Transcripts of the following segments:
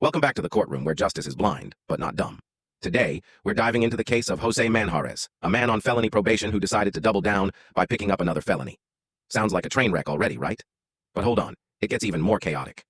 Welcome back to the courtroom where justice is blind, but not dumb. Today, we're diving into the case of Jose Manhares, a man on felony probation who decided to double down by picking up another felony. Sounds like a train wreck already, right? But hold on, it gets even more chaotic.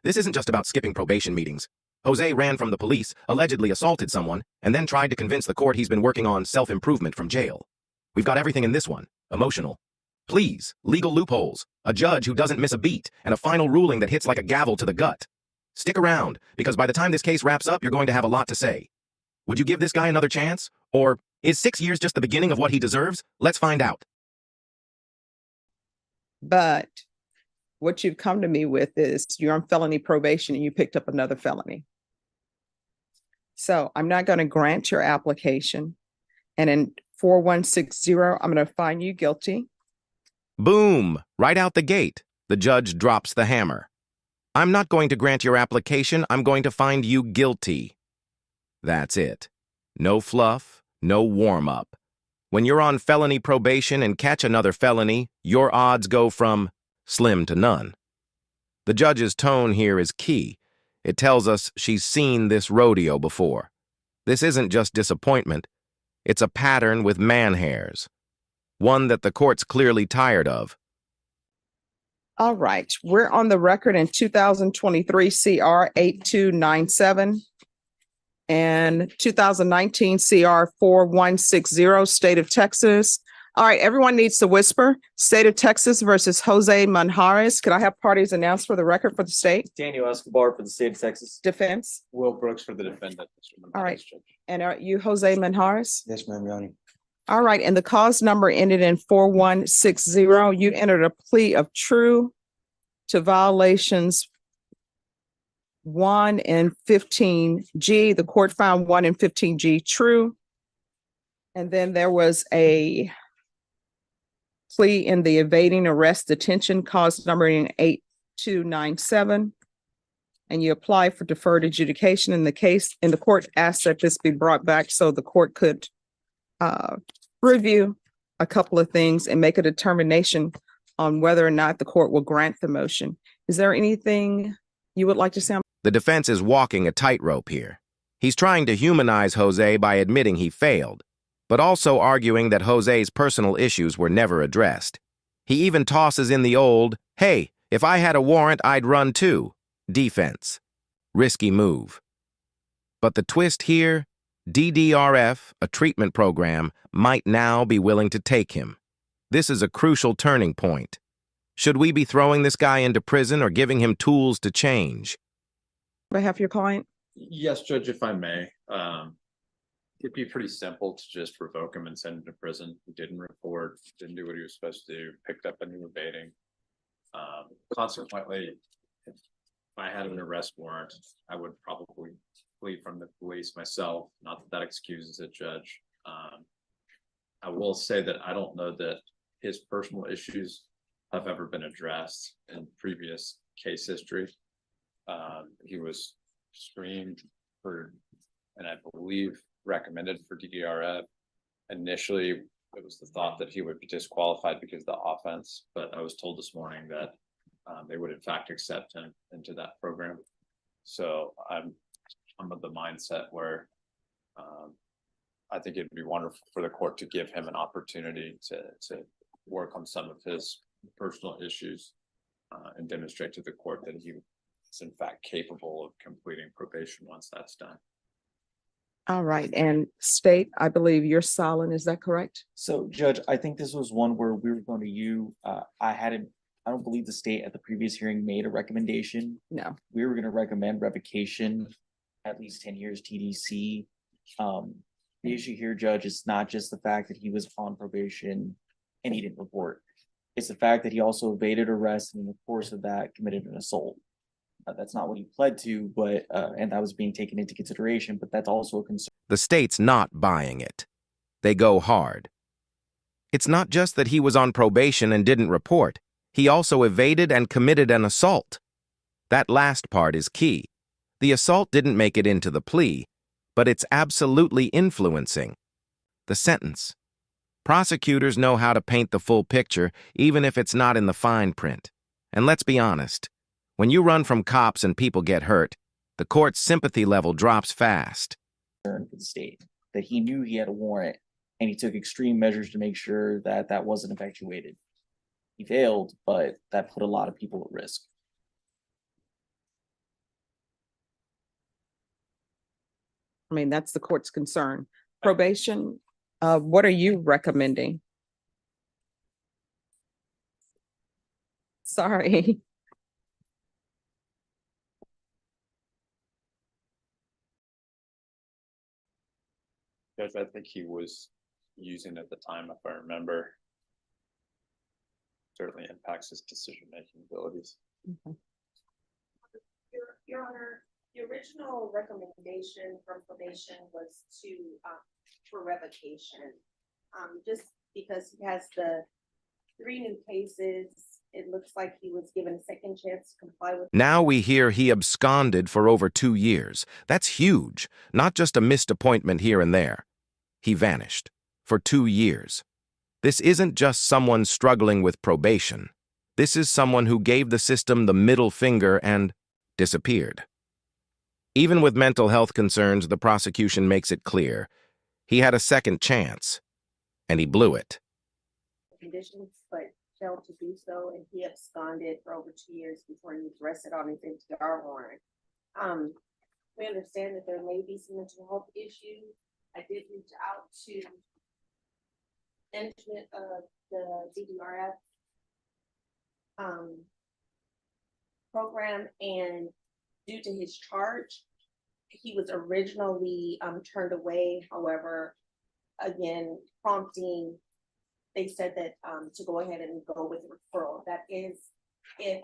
This isn't just about skipping probation meetings. Jose ran from the police, allegedly assaulted someone, and then tried to convince the court he's been working on self-improvement from jail. We've got everything in this one. Emotional. Pleas, legal loopholes, a judge who doesn't miss a beat, and a final ruling that hits like a gavel to the gut. Stick around, because by the time this case wraps up, you're going to have a lot to say. Would you give this guy another chance? Or is 6 years just the beginning of what he deserves? Let's find out. But what you've come to me with is you're on felony probation and you picked up another felony. So I'm not going to grant your application. And in 4160, I'm going to find you guilty. Boom! Right out the gate, the judge drops the hammer. I'm not going to grant your application, I'm going to find you guilty. That's it. No fluff, no warm-up. When you're on felony probation and catch another felony, your odds go from slim to none. The judge's tone here is key. It tells us she's seen this rodeo before. This isn't just disappointment. It's a pattern with Manhares. One that the court's clearly tired of. All right. We're on the record in 2023 CR 8297 and 2019 CR 4160, State of Texas. All right. Everyone needs to whisper. State of Texas versus Jose Manhares. Could I have parties announced for the record for the state? Daniel Escobar for the state of Texas. Defense. Will Brooks for the defendant. All right. And are you Jose Manhares? Yes, ma'am, Your Honor. All right. And the cause number ended in 4160. You entered a plea of true to violations 1 and 15G. The court found 1 and 15G true. And then there was a plea in the evading arrest detention, cause number in 8297. And you apply for deferred adjudication in the case, and the court asked that this be brought back so the court could review a couple of things and make a determination on whether or not the court will grant the motion. Is there anything you would like to say? The defense is walking a tightrope here. He's trying to humanize Jose by admitting he failed, but also arguing that Jose's personal issues were never addressed. He even tosses in the old, "Hey, if I had a warrant, I'd run too," defense. Risky move. But the twist here, DDRF, a treatment program, might now be willing to take him. This is a crucial turning point. Should we be throwing this guy into prison or giving him tools to change? On behalf of your client? Yes, Judge, if I may. It'd be pretty simple to just revoke him and send him to prison. He didn't report, didn't do what he was supposed to do, picked up a new evading. Consequently, if I had an arrest warrant, I would probably flee from the police myself. Not that that excuses it, Judge. I will say that I don't know that his personal issues have ever been addressed in previous case history. He was screened for, and I believe recommended for DDRF. Initially, it was the thought that he would be disqualified because of the offense, but I was told this morning that they would in fact accept him into that program. So I'm of the mindset where I think it'd be wonderful for the court to give him an opportunity to work on some of his personal issues and demonstrate to the court that he is in fact capable of completing probation once that's done. All right. And state, I believe you're silent. Is that correct? So, Judge, I think this was one where we were going to I don't believe the state at the previous hearing made a recommendation. No. We were going to recommend revocation, at least 10 years TDC. The issue here, Judge, is not just the fact that he was on probation and he didn't report. It's the fact that he also evaded arrest and in the course of that committed an assault. That's not what he pled to, but and that was being taken into consideration, but that's also a concern. The state's not buying it. They go hard. It's not just that he was on probation and didn't report. He also evaded and committed an assault. That last part is key. The assault didn't make it into the plea, but it's absolutely influencing the sentence. Prosecutors know how to paint the full picture, even if it's not in the fine print. And let's be honest, when you run from cops and people get hurt, the court's sympathy level drops fast. For the state, that he knew he had a warrant and he took extreme measures to make sure that that wasn't effectuated. He failed, but that put a lot of people at risk. I mean, that's the court's concern. Probation, what are you recommending? Sorry. Judge, I think he was using at the time, if I remember. Certainly impacts his decision-making abilities. Your Honor, the original recommendation from probation was to, for revocation. Just because he has the 3 new cases, it looks like he was given a second chance to comply with. Now we hear he absconded for over 2 years. That's huge, not just a missed appointment here and there. He vanished for 2 years. This isn't just someone struggling with probation. This is someone who gave the system the middle finger and disappeared. Even with mental health concerns, the prosecution makes it clear he had a second chance, and he blew it. Conditions, but failed to do so, and he absconded for over 2 years before he was arrested on his NTR warrant. We understand that there may be some mental health issues. I did reach out to management of the DDRF program, and due to his charge, he was originally turned away. However, again, prompting, they said that to go ahead and go with referral. That is if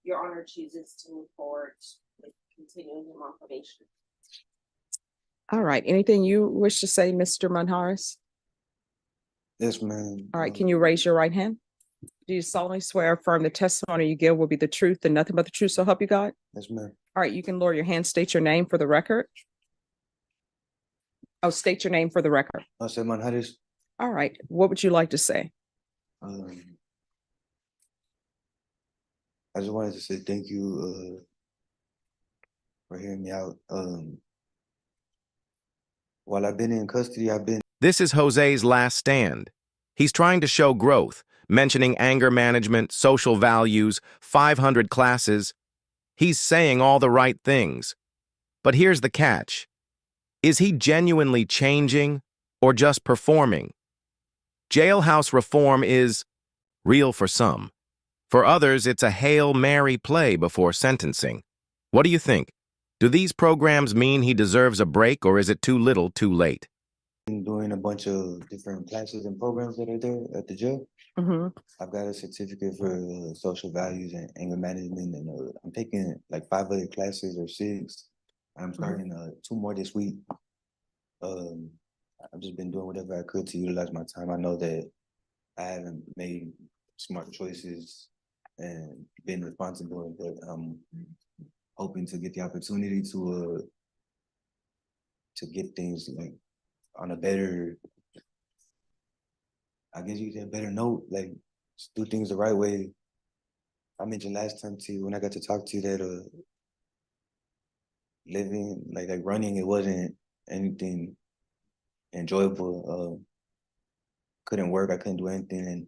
Your Honor chooses to move forward with continuing him on probation. All right. Anything you wish to say, Mr. Manhares? Yes, ma'am. All right. Can you raise your right hand? Do you solemnly swear or affirm the testimony you give will be the truth and nothing but the truth, so help you God? Yes, ma'am. All right. You can lower your hand, state your name for the record. Oh, state your name for the record. I said Manhares. All right. What would you like to say? I just wanted to say thank you for hearing me out. While I've been in custody, This is Jose's last stand. He's trying to show growth, mentioning anger management, social values, 500 classes. He's saying all the right things. But here's the catch. Is he genuinely changing or just performing? Jailhouse reform is real for some. For others, it's a Hail Mary play before sentencing. What do you think? Do these programs mean he deserves a break, or is it too little, too late? been doing a bunch of different classes and programs that are there at the jail. I've got a certificate for social values and anger management, and I'm taking like 5 other classes or 6. I'm starting 2 more this week. I've just been doing whatever I could to utilize my time. I know that I haven't made smart choices and been responsible, but I'm hoping to get the opportunity to get things like on a better, I guess you could say a better note, like just do things the right way. I mentioned last time to you when I got to talk to you that living like running, it wasn't anything enjoyable. Couldn't work, I couldn't do anything, and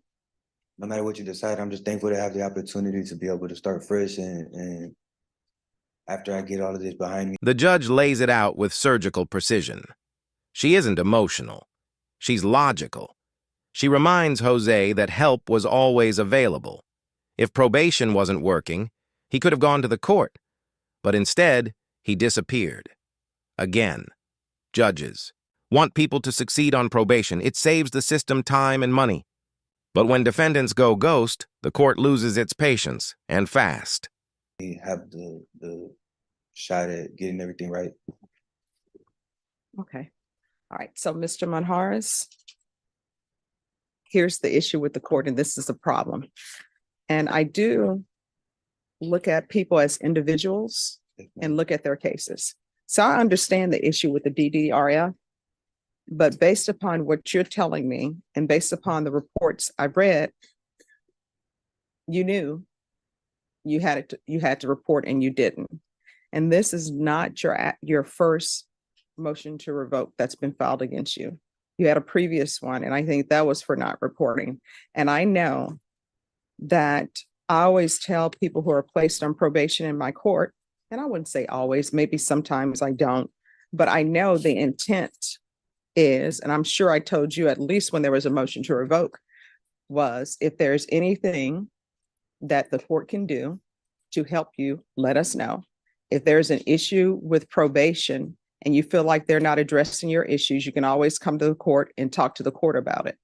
no matter what you decide, I'm just thankful to have the opportunity to be able to start fresh and after I get all of this behind me. The judge lays it out with surgical precision. She isn't emotional. She's logical. She reminds Jose that help was always available. If probation wasn't working, he could have gone to the court. But instead, he disappeared. Again, judges want people to succeed on probation. It saves the system time and money. But when defendants go ghost, the court loses its patience, and fast. We have the shot at getting everything right. Okay. All right. So, Mr. Manhares, here's the issue with the court, and this is a problem. And I do look at people as individuals and look at their cases. So I understand the issue with the DDRF, but based upon what you're telling me and based upon the reports I've read, you knew you had to report and you didn't. And this is not your first motion to revoke that's been filed against you. You had a previous one, and I think that was for not reporting. And I know that I always tell people who are placed on probation in my court, and I wouldn't say always, maybe sometimes I don't, but I know the intent is, and I'm sure I told you at least when there was a motion to revoke, was if there's anything that the court can do to help you, let us know. If there's an issue with probation and you feel like they're not addressing your issues, you can always come to the court and talk to the court about it.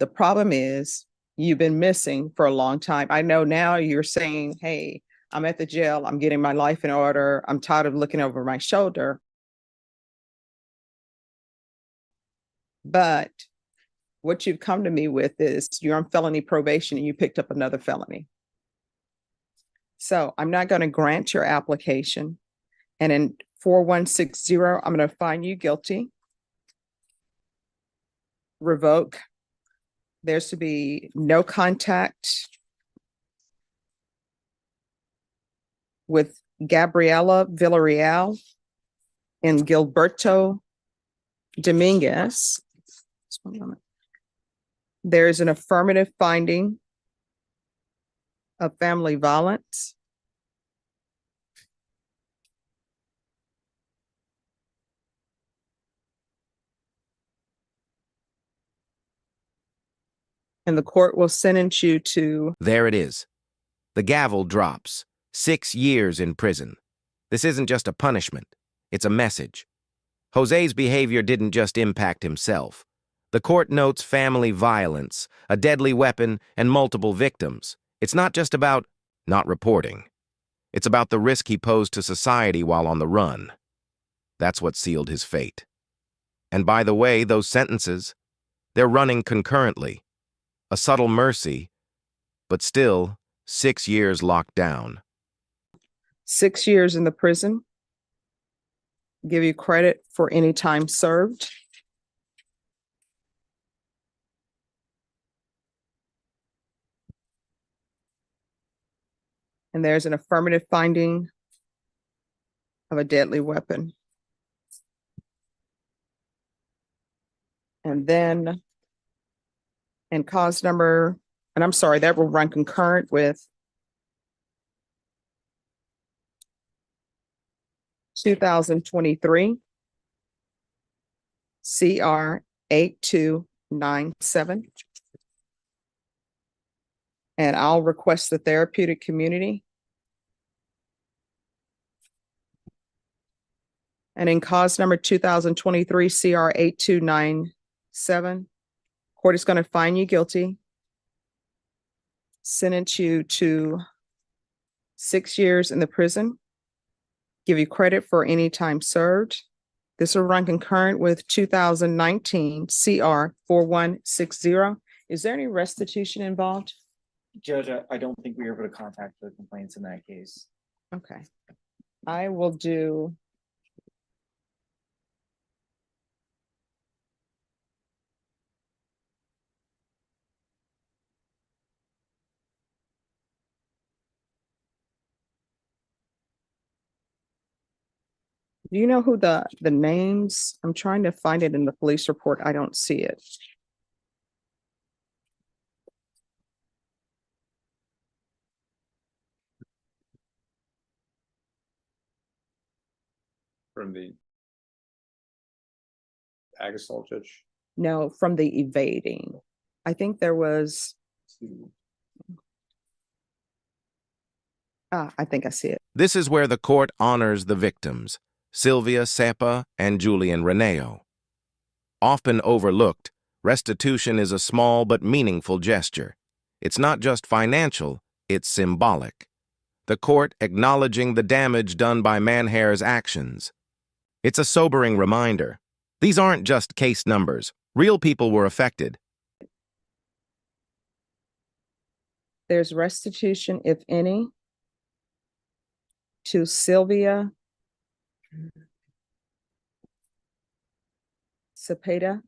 The problem is you've been missing for a long time. I know now you're saying, hey, I'm at the jail, I'm getting my life in order, I'm tired of looking over my shoulder. But what you've come to me with is you're on felony probation and you picked up another felony. So I'm not going to grant your application. And in 4160, I'm going to find you guilty. Revoke. There's to be no contact with Gabriela Villarreal and Gilberto Dominguez. Just one moment. There is an affirmative finding of family violence. And the court will sentence you to. There it is. The gavel drops. 6 years in prison. This isn't just a punishment. It's a message. Jose's behavior didn't just impact himself. The court notes family violence, a deadly weapon, and multiple victims. It's not just about not reporting. It's about the risk he posed to society while on the run. That's what sealed his fate. And by the way, those sentences, they're running concurrently. A subtle mercy, but still 6 years locked down. 6 years in the prison. Give you credit for any time served. And there's an affirmative finding of a deadly weapon. And then, and cause number, and I'm sorry, that will run concurrent with 2023 CR 8297. And I'll request the therapeutic community. And in cause number 2023 CR 8297, court is going to find you guilty, sentence you to 6 years in the prison, give you credit for any time served. This will run concurrent with 2019 CR 4160. Is there any restitution involved? Judge, I don't think we were able to contact the complaints in that case. Okay. I will do. Do you know who the names? I'm trying to find it in the police report. I don't see it. From the ag assault judge. No, from the evading. I think there was. I think I see it. This is where the court honors the victims, Sylvia Sepa and Julian Reneo. Often overlooked, restitution is a small but meaningful gesture. It's not just financial, it's symbolic. The court acknowledging the damage done by Manhares' actions. It's a sobering reminder. These aren't just case numbers. Real people were affected. There's restitution, if any, to Sylvia Cepeda,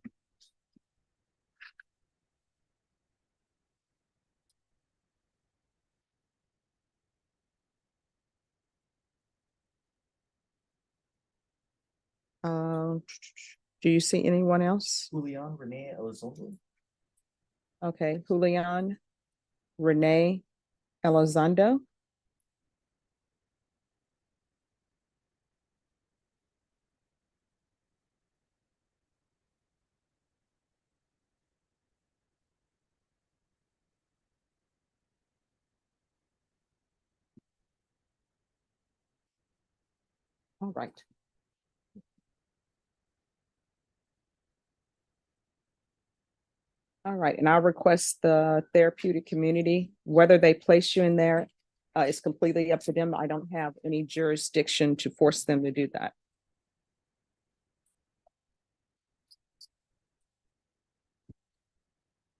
Uh, do you see anyone else? Julian Renee Elizondo. Okay, Julian, Renee, Elizondo. All right. All right, and I'll request the therapeutic community, whether they place you in there, is completely up to them. I don't have any jurisdiction to force them to do that.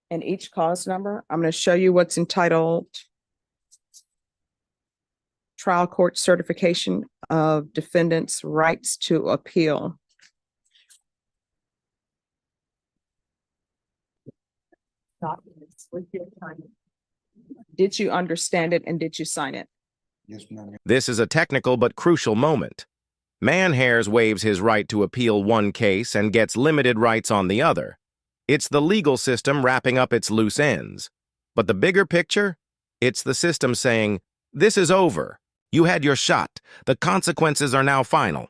And each cause number, I'm going to show you what's entitled Trial Court Certification of Defendant's Rights to Appeal. Did you understand it and did you sign it? Yes, ma'am. This is a technical but crucial moment. Manhares waives his right to appeal one case and gets limited rights on the other. It's the legal system wrapping up its loose ends. But the bigger picture? It's the system saying, this is over. You had your shot. The consequences are now final.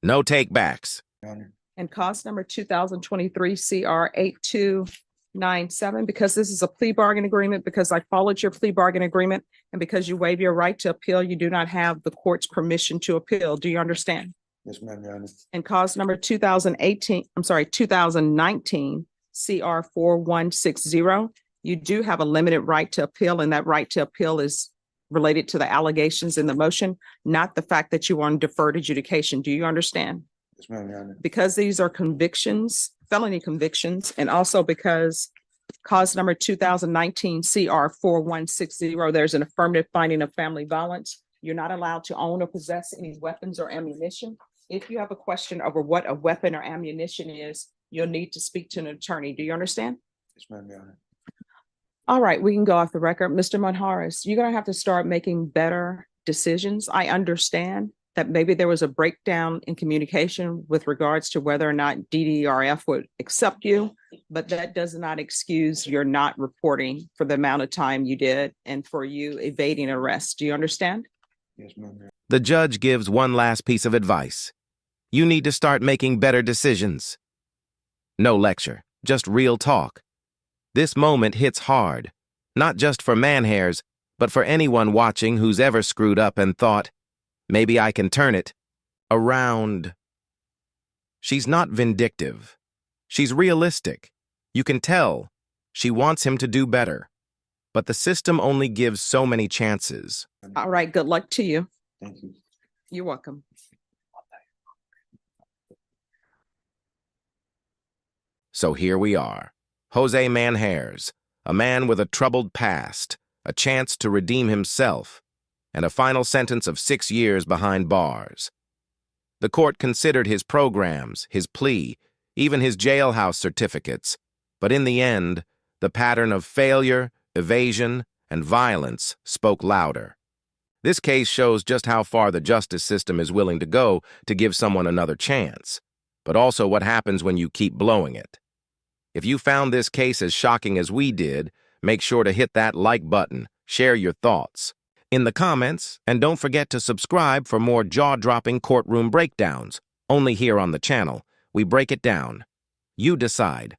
No takebacks. Your Honor. And cause number 2023 CR 8297, because this is a plea bargain agreement, because I followed your plea bargain agreement, and because you waive your right to appeal, you do not have the court's permission to appeal. Do you understand? Yes, ma'am, Your Honor. And cause number 2019 CR 4160, you do have a limited right to appeal, and that right to appeal is related to the allegations in the motion, not the fact that you are on deferred adjudication. Do you understand? Yes, ma'am, Your Honor. Because these are convictions, felony convictions, and also because cause number 2019 CR 4160, there's an affirmative finding of family violence. You're not allowed to own or possess any weapons or ammunition. If you have a question over what a weapon or ammunition is, you'll need to speak to an attorney. Do you understand? Yes, ma'am, Your Honor. All right, we can go off the record. Mr. Manhares, you're going to have to start making better decisions. I understand that maybe there was a breakdown in communication with regards to whether or not DDRF would accept you, but that does not excuse your not reporting for the amount of time you did and for you evading arrest. Do you understand? Yes, ma'am, Your Honor. The judge gives one last piece of advice. You need to start making better decisions. No lecture, just real talk. This moment hits hard, not just for Manhares, but for anyone watching who's ever screwed up and thought, maybe I can turn it around. She's not vindictive. She's realistic. You can tell she wants him to do better. But the system only gives so many chances. All right, good luck to you. Thank you. You're welcome. So here we are. Jose Manhares, a man with a troubled past, a chance to redeem himself, and a final sentence of 6 years behind bars. The court considered his programs, his plea, even his jailhouse certificates, but in the end, the pattern of failure, evasion, and violence spoke louder. This case shows just how far the justice system is willing to go to give someone another chance, but also what happens when you keep blowing it. If you found this case as shocking as we did, make sure to hit that like button, share your thoughts in the comments, and don't forget to subscribe for more jaw-dropping courtroom breakdowns. Only here on the channel, we break it down. You decide.